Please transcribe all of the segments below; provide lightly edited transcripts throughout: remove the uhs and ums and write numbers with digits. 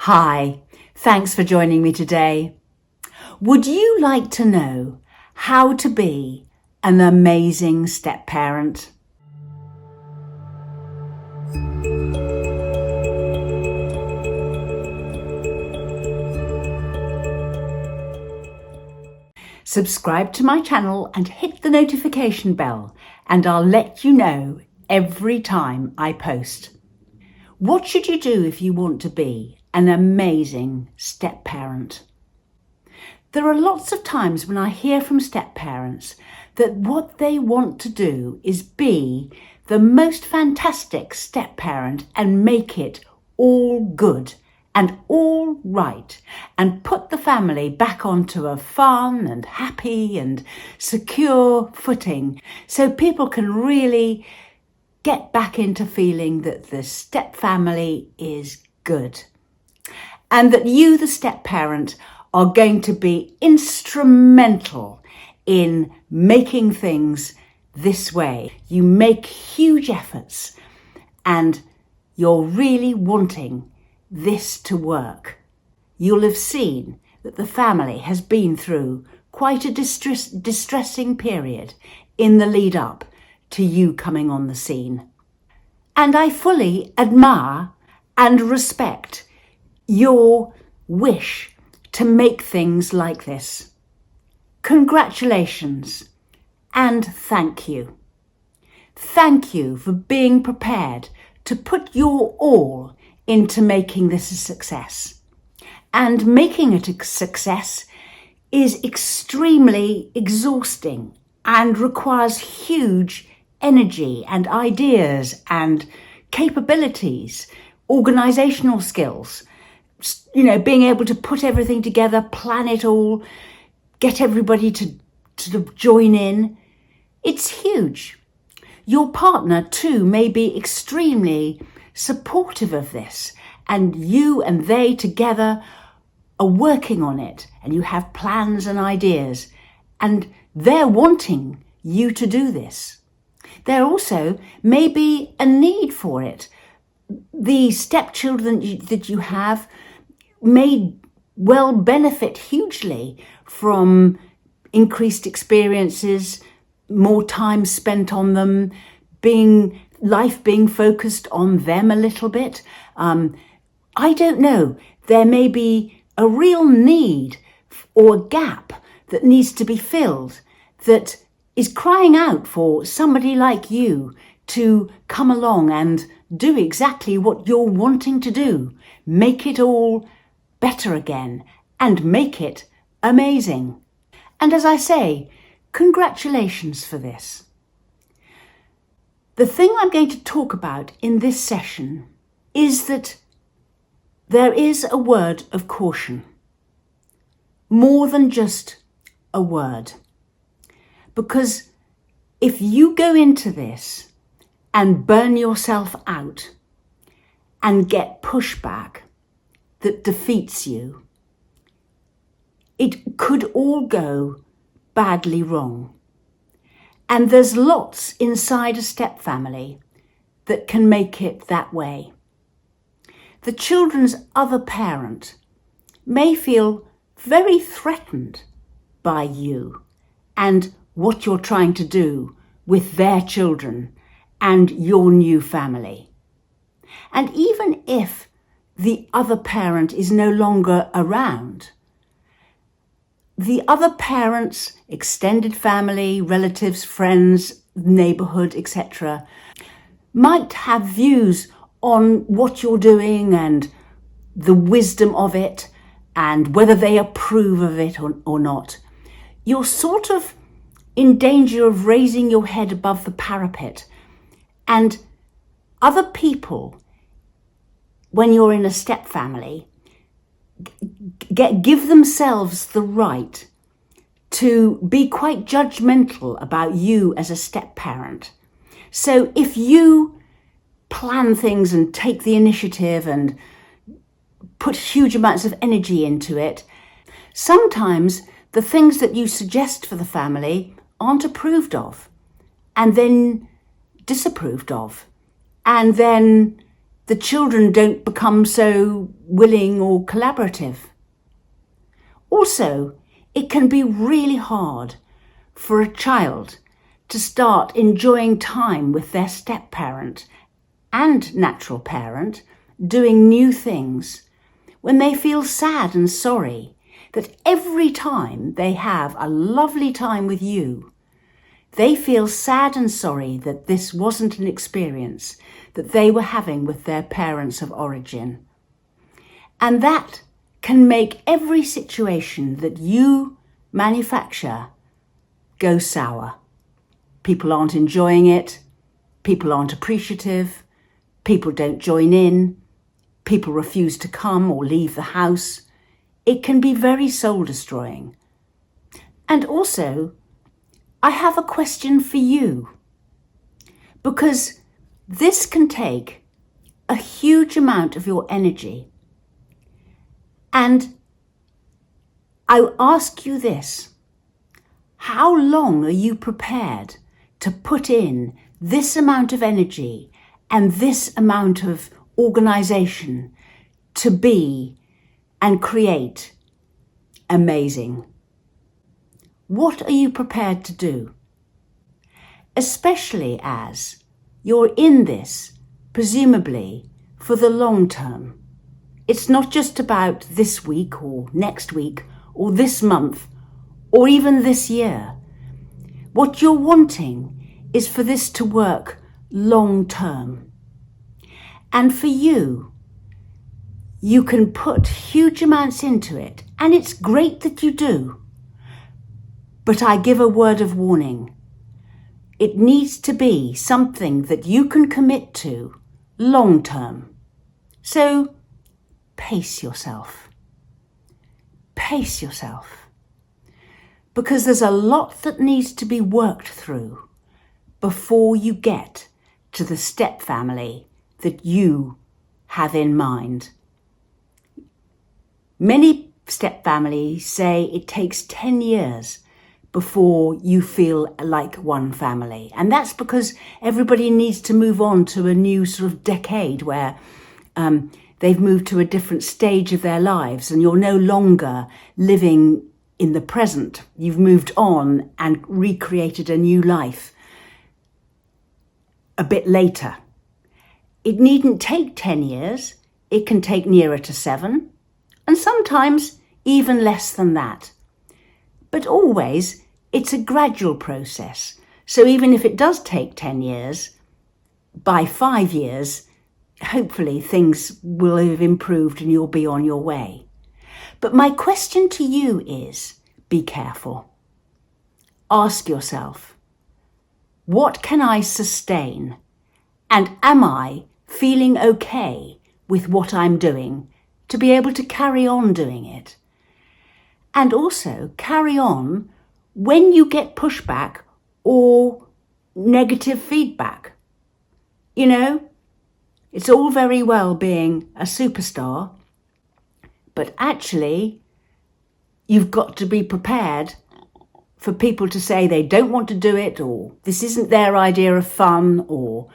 Hi, thanks for joining me today. Would you like to know how to be an amazing step-parent? Subscribe to my channel and hit the notification bell, and I'll let you know every time I post. What should you do if you want to be an amazing step-parent? There are lots of times when I hear from step-parents that what they want to do is be the most fantastic step-parent and make it all good and all right and put the family back onto a fun and happy and secure footing so people can really get back into feeling that the step family is good and that you, the step parent, are going to be instrumental in making things this way. You make huge efforts and you're really wanting this to work. You'll have seen that the family has been through quite a distressing period in the lead up to you coming on the scene. And I fully admire and respect your wish to make things like this. Congratulations and thank you. Thank you for being prepared to put your all into making this a success. And making it a success is extremely exhausting and requires huge energy and ideas and capabilities, organizational skills, being able to put everything together, plan it all, get everybody to join in. It's huge. Your partner too may be extremely supportive of this, and you and they together are working on it, and you have plans and ideas, and they're wanting you to do this. There also may be a need for it. The stepchildren that you have may well benefit hugely from increased experiences, more time spent on them, life being focused on them a little bit. I don't know. There may be a real need or a gap that needs to be filled that is crying out for somebody like you to come along and do exactly what you're wanting to do. Make it all better again and make it amazing. And as I say, congratulations for this. The thing I'm going to talk about in this session is that there is a word of caution, more than just a word. Because if you go into this and burn yourself out and get pushback that defeats you, it could all go badly wrong. And there's lots inside a step family that can make it that way. The children's other parent may feel very threatened by you and what you're trying to do with their children and your new family. And even if the other parent is no longer around, the other parents, extended family, relatives, friends, neighbourhood, etc., might have views on what you're doing and the wisdom of it and whether they approve of it or not. You're sort of in danger of raising your head above the parapet, and other people, when you're in a step family, give themselves the right to be quite judgmental about you as a step parent. So if you plan things and take the initiative and put huge amounts of energy into it, sometimes the things that you suggest for the family aren't approved of and then disapproved of. And then the children don't become so willing or collaborative. Also, it can be really hard for a child to start enjoying time with their step-parent and natural parent doing new things when they feel sad and sorry that every time they have a lovely time with you, they feel sad and sorry that this wasn't an experience that they were having with their parents of origin. And that can make every situation that you manufacture go sour. People aren't enjoying it, people aren't appreciative, people don't join in, people refuse to come or leave the house. It can be very soul-destroying. And also, I have a question for you, because this can take a huge amount of your energy. And I ask you this: how long are you prepared to put in this amount of energy and this amount of organisation to be and create amazing? What are you prepared to do? Especially as you're in this, presumably, for the long term. It's not just about this week or next week or this month or even this year. What you're wanting is for this to work long term. And for you, you can put huge amounts into it, and it's great that you do. But I give a word of warning. It needs to be something that you can commit to long term. So pace yourself. Pace yourself. Because there's a lot that needs to be worked through before you get to the step family that you have in mind. Many step families say it takes 10 years before you feel like one family. And that's because everybody needs to move on to a new sort of decade where they've moved to a different stage of their lives and you're no longer living in the present. You've moved on and recreated a new life a bit later. It needn't take 10 years. It can take nearer to 7, and sometimes even less than that. But always, it's a gradual process. So even if it does take 10 years, by 5 years, hopefully things will have improved and you'll be on your way. But my question to you is, be careful. Ask yourself, what can I sustain? And am I feeling okay with what I'm doing to be able to carry on doing it? And also carry on when you get pushback or negative feedback. You know, it's all very well being a superstar, but actually you've got to be prepared for people to say they don't want to do it, or this isn't their idea of fun, or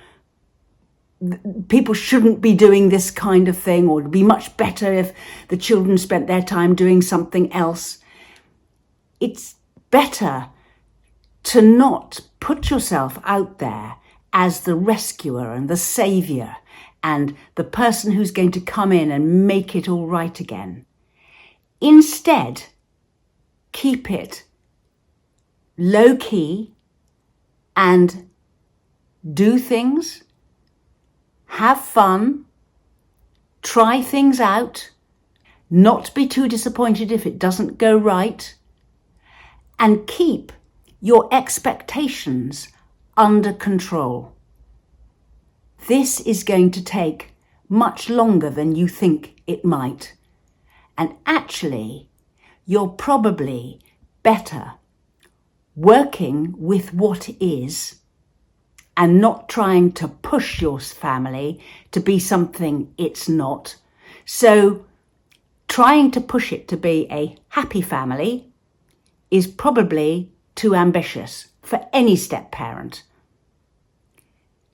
people shouldn't be doing this kind of thing, or it'd be much better if the children spent their time doing something else. It's better to not put yourself out there as the rescuer and the saviour and the person who's going to come in and make it all right again. Instead, keep it low key and do things, have fun, try things out, not be too disappointed if it doesn't go right, and keep your expectations under control. This is going to take much longer than you think it might. And actually, you're probably better working with what is and not trying to push your family to be something it's not. So trying to push it to be a happy family is probably too ambitious for any step parent.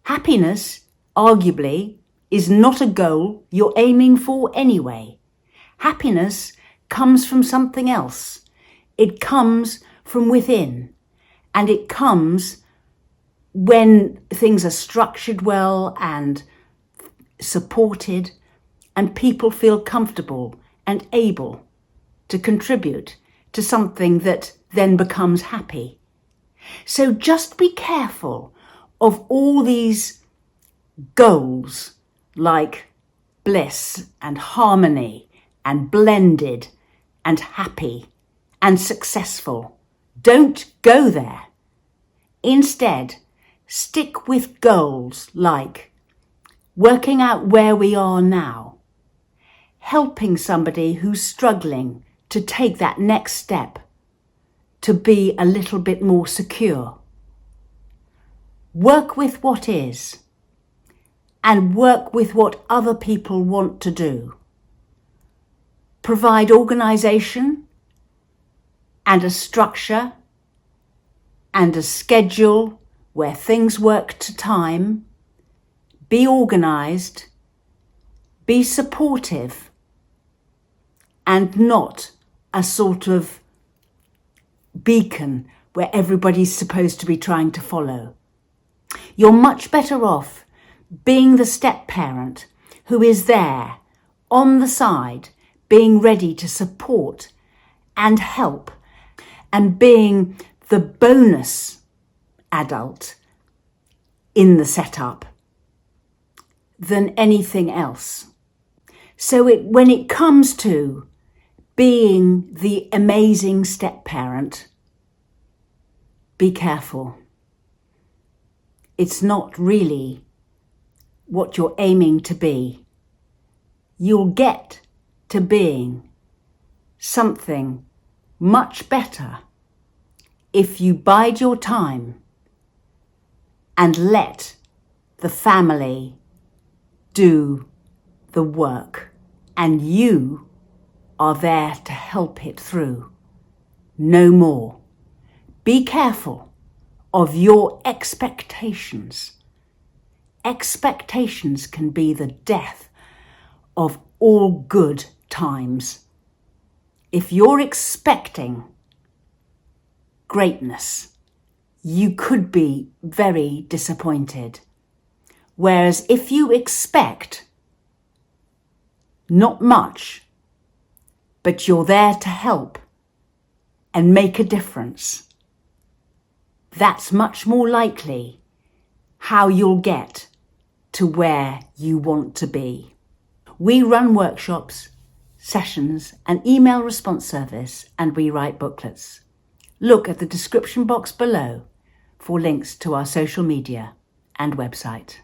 Happiness, arguably, is not a goal you're aiming for anyway. Happiness comes from something else. It comes from within, and it comes when things are structured well and supported, and people feel comfortable and able to contribute to something that then becomes happy. So just be careful of all these goals like bliss and harmony and blended and happy and successful. Don't go there. Instead, stick with goals like working out where we are now, helping somebody who's struggling to take that next step to be a little bit more secure. Work with what is, and work with what other people want to do. Provide organisation and a structure and a schedule where things work to time. Be organised, be supportive, and not a sort of beacon where everybody's supposed to be trying to follow. You're much better off being the step-parent who is there on the side, being ready to support and help, and being the bonus adult in the setup than anything else. So when it comes to being the amazing step-parent, be careful. It's not really what you're aiming to be. You'll get to being something much better if you bide your time and let the family do the work, and you are there to help it through. No more. Be careful of your expectations. Expectations can be the death of all good times. If you're expecting greatness, you could be very disappointed. Whereas if you expect not much, but you're there to help and make a difference, that's much more likely how you'll get to where you want to be. We run workshops, sessions, an email response service, and we write booklets. Look at the description box below for links to our social media and website.